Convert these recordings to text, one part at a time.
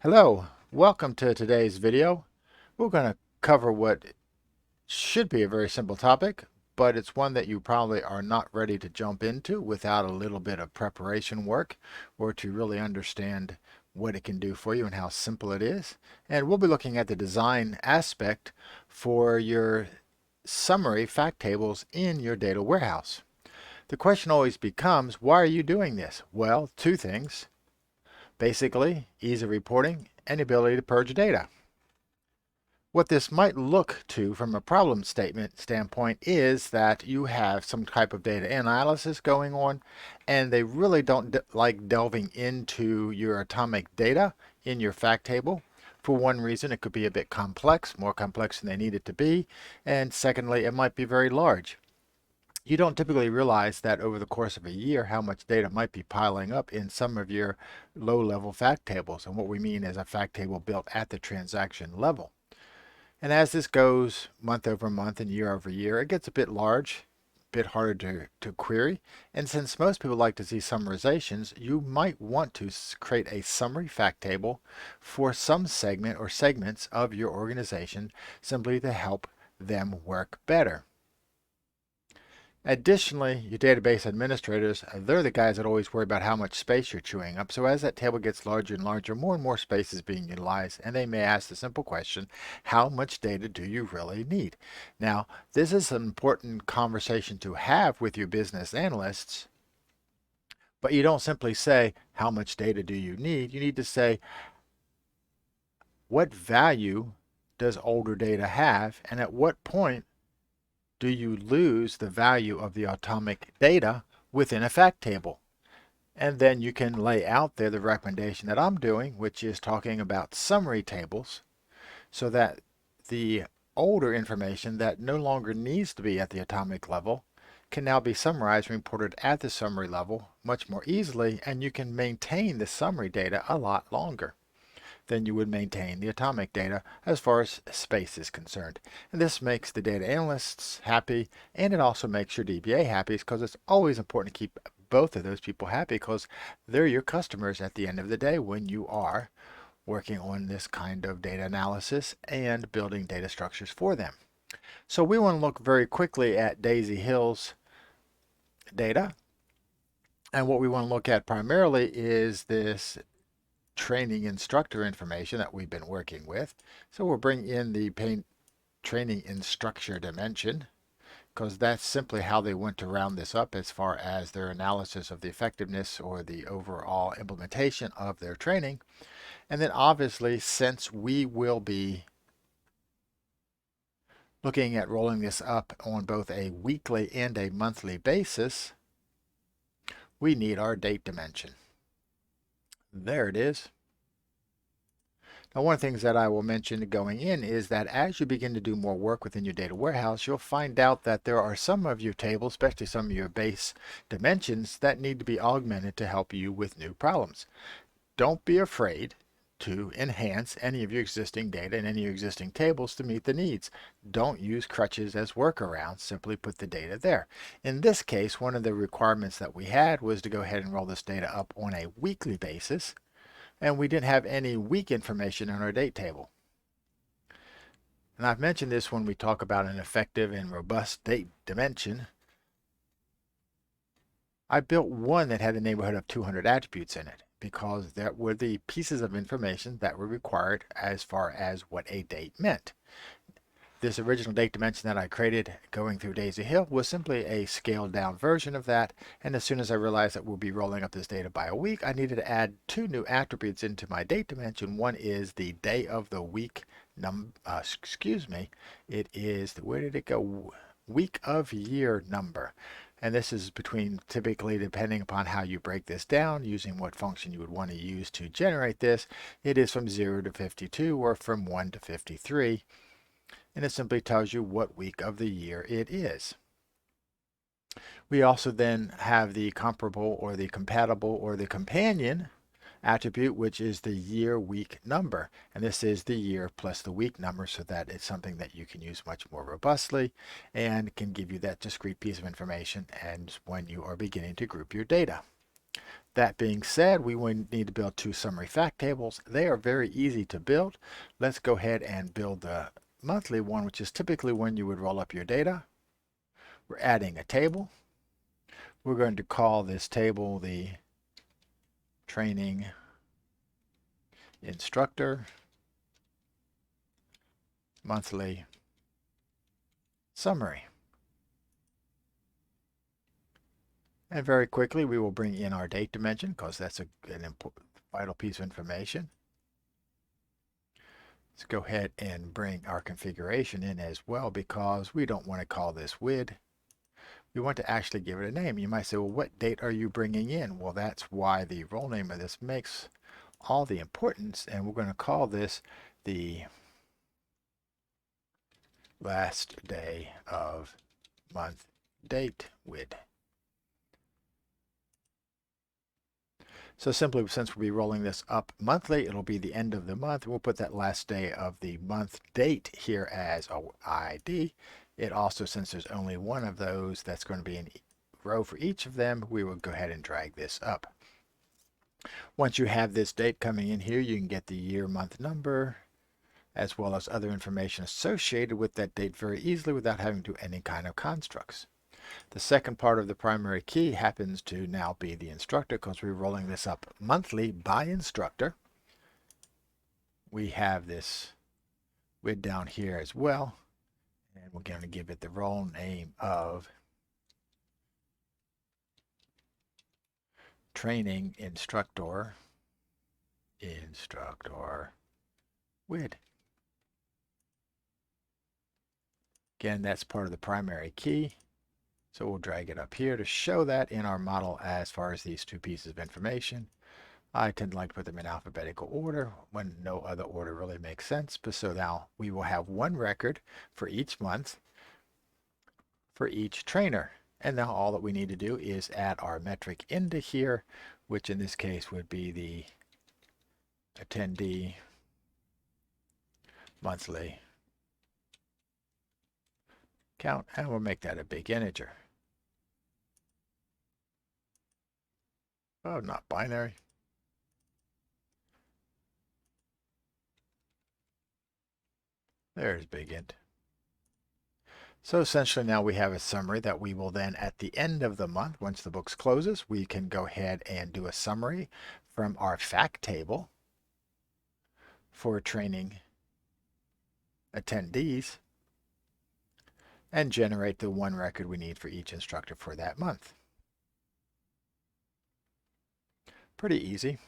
Hello, welcome to today's video. We're going to cover what should be a very simple topic, but it's one that you probably are not ready to jump into without a little bit of preparation work or to really understand what it can do for you and how simple it is. And we'll be looking at the design aspect for your summary fact tables in your data warehouse. The question always becomes, why are you doing this? Well, two things. Basically, ease of reporting and ability to purge data. What this might look to from a problem statement standpoint is that you have some type of data analysis going on, and they really don't like delving into your atomic data in your fact table. For one reason, it could be a bit complex, more complex than they need it to be, and secondly, it might be very large. You don't typically realize that over the course of a year how much data might be piling up in some of your low-level fact tables. And what we mean is a fact table built at the transaction level. And as this goes month over month and year over year, it gets a bit large, a bit harder to query. And since most people like to see summarizations, you might want to create a summary fact table for some segment or segments of your organization simply to help them work better. Additionally, your database administrators, they're the guys that always worry about how much space you're chewing up. So as that table gets larger and larger, more and more space is being utilized, and they may ask the simple question, how much data do you really need? Now, this is an important conversation to have with your business analysts, but you don't simply say, how much data do you need? You need to say, what value does older data have, and at what point do you lose the value of the atomic data within a fact table? And then you can lay out there the recommendation that I'm doing, which is talking about summary tables, so that the older information that no longer needs to be at the atomic level can now be summarized and reported at the summary level much more easily, and you can maintain the summary data a lot longer than you would maintain the atomic data as far as space is concerned. And this makes the data analysts happy, and it also makes your DBA happy because it's always important to keep both of those people happy because they're your customers at the end of the day when you are working on this kind of data analysis and building data structures for them. So we want to look very quickly at Daisy Hill's data. And what we want to look at primarily is this training instructor information that we've been working with. So we'll bring in the training instructor dimension because that's simply how they went to round this up as far as their analysis of the effectiveness or the overall implementation of their training. And then obviously, since we will be looking at rolling this up on both a weekly and a monthly basis, we need our date dimension. There it is. Now, one of the things that I will mention going in is that as you begin to do more work within your data warehouse, you'll find out that there are some of your tables, especially some of your base dimensions, that need to be augmented to help you with new problems. Don't be afraid to enhance any of your existing data and any of your existing tables to meet the needs. Don't use crutches as workarounds, simply put the data there. In this case, one of the requirements that we had was to go ahead and roll this data up on a weekly basis, and we didn't have any week information in our date table. And I've mentioned this when we talk about an effective and robust date dimension. I built one that had the neighborhood of 200 attributes in it because that were the pieces of information that were required as far as what a date meant. This original date dimension that I created going through Daisy Hill was simply a scaled down version of that, and as soon as I realized that we'll be rolling up this data by a week, I needed to add two new attributes into my date dimension. One is the day of the week it is, where did it go? Week of year number. And this is between, typically depending upon how you break this down, using what function you would want to use to generate this, it is from 0 to 52 or from 1 to 53. And it simply tells you what week of the year it is. We also then have the comparable or the compatible or the companion attribute, which is the year week number. And this is the year plus the week number, so that it's something that you can use much more robustly and can give you that discrete piece of information and when you are beginning to group your data. That being said, we would need to build two summary fact tables. They are very easy to build. Let's go ahead and build the monthly one, which is typically when you would roll up your data. We're adding a table. We're going to call this table the training instructor monthly summary. And very quickly, we will bring in our date dimension because that's an important, vital piece of information. Let's go ahead and bring our configuration in as well because we don't want to call this WID. We want to actually give it a name. You might say, well, what date are you bringing in? Well, that's why the role name of this makes all the importance, and we're going to call this the last day of month date WID. So simply, since we'll be rolling this up monthly, it'll be the end of the month. We'll put that last day of the month date here as a ID. It also, since there's only one of those, that's going to be a row for each of them, we will go ahead and drag this up. Once you have this date coming in here, you can get the year, month, number, as well as other information associated with that date very easily without having to do any kind of constructs. The second part of the primary key happens to now be the instructor because we're rolling this up monthly by instructor. We have this WID down here as well, and we're going to give it the role name of training instructor WID. Again, that's part of the primary key. So we'll drag it up here to show that in our model as far as these two pieces of information. I tend to like to put them in alphabetical order when no other order really makes sense. But so now we will have one record for each month for each trainer. And now all that we need to do is add our metric into here, which in this case would be the attendee monthly count, and we'll make that a big integer. Oh, not binary. There's big int. So essentially now we have a summary that we will then at the end of the month, once the books closes, we can go ahead and do a summary from our fact table for training attendees and generate the one record we need for each instructor for that month. Pretty easy.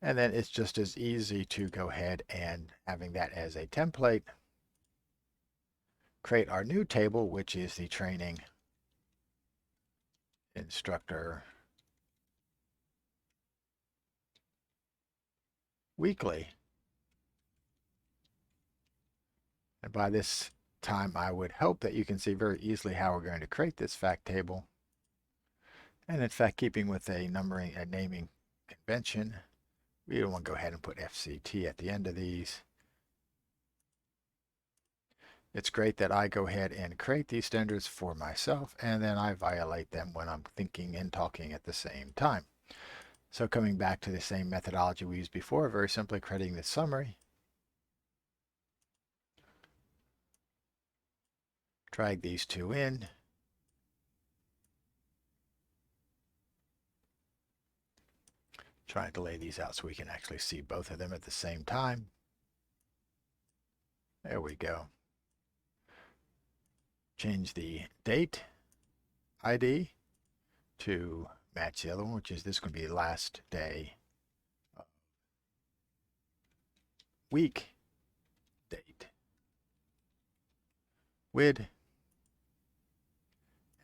And then it's just as easy to go ahead and having that as a template, create our new table, which is the training instructor weekly. And by this time, I would hope that you can see very easily how we're going to create this fact table. And in fact, keeping with a numbering and naming convention, we don't want to go ahead and put FCT at the end of these. It's great that I go ahead and create these standards for myself, and then I violate them when I'm thinking and talking at the same time. So coming back to the same methodology we used before, very simply creating this summary, drag these two in, trying to lay these out so we can actually see both of them at the same time. There we go. Change the date ID to match the other one, which is this going to be last day week date WID.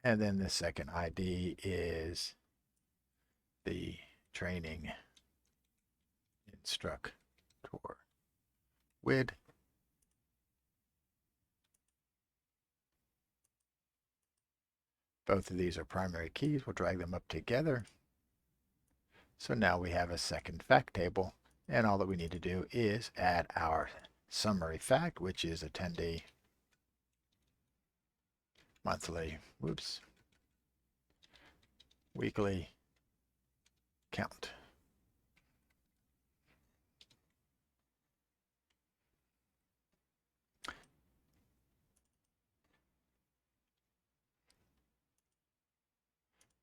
And then the second ID is the training instructor WID. Both of these are primary keys. We'll drag them up together. So now we have a second fact table, and all that we need to do is add our summary fact, which is attendee monthly, weekly count.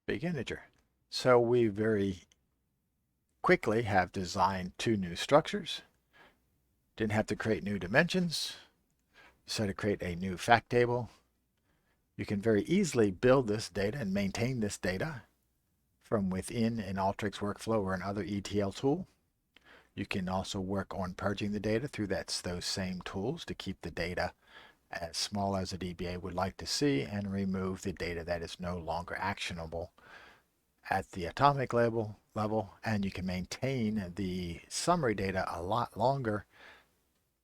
Big integer. So we very quickly have designed two new structures. Didn't have to create new dimensions. So to create a new fact table, you can very easily build this data and maintain this data from within an Alteryx workflow or another ETL tool. You can also work on purging the data through those same tools to keep the data as small as a DBA would like to see and remove the data that is no longer actionable at the atomic level, and you can maintain the summary data a lot longer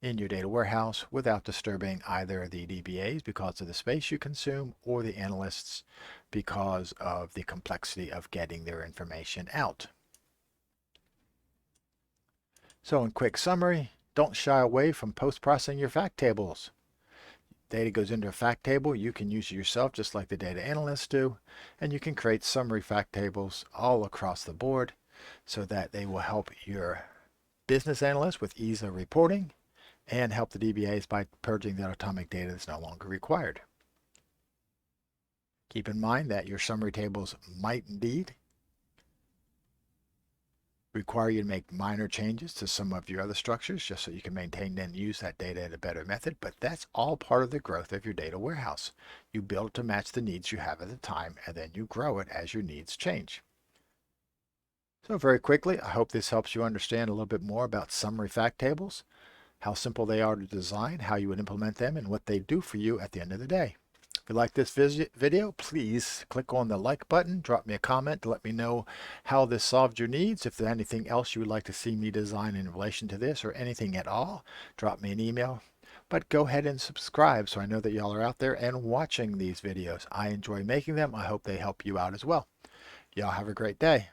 in your data warehouse without disturbing either the DBAs because of the space you consume or the analysts because of the complexity of getting their information out. So in quick summary, don't shy away from post-processing your fact tables. Data goes into a fact table, you can use it yourself just like the data analysts do, and you can create summary fact tables all across the board so that they will help your business analysts with ease of reporting and help the DBAs by purging that atomic data that's no longer required. Keep in mind that your summary tables might indeed require you to make minor changes to some of your other structures just so you can maintain and use that data in a better method, but that's all part of the growth of your data warehouse. You build it to match the needs you have at the time, and then you grow it as your needs change. So very quickly, I hope this helps you understand a little bit more about summary fact tables, how simple they are to design, how you would implement them, and what they do for you at the end of the day. If you like this video, please click on the like button, drop me a comment to let me know how this solved your needs. If there's anything else you would like to see me design in relation to this or anything at all, drop me an email. But go ahead and subscribe so I know that y'all are out there and watching these videos. I enjoy making them. I hope they help you out as well. Y'all have a great day.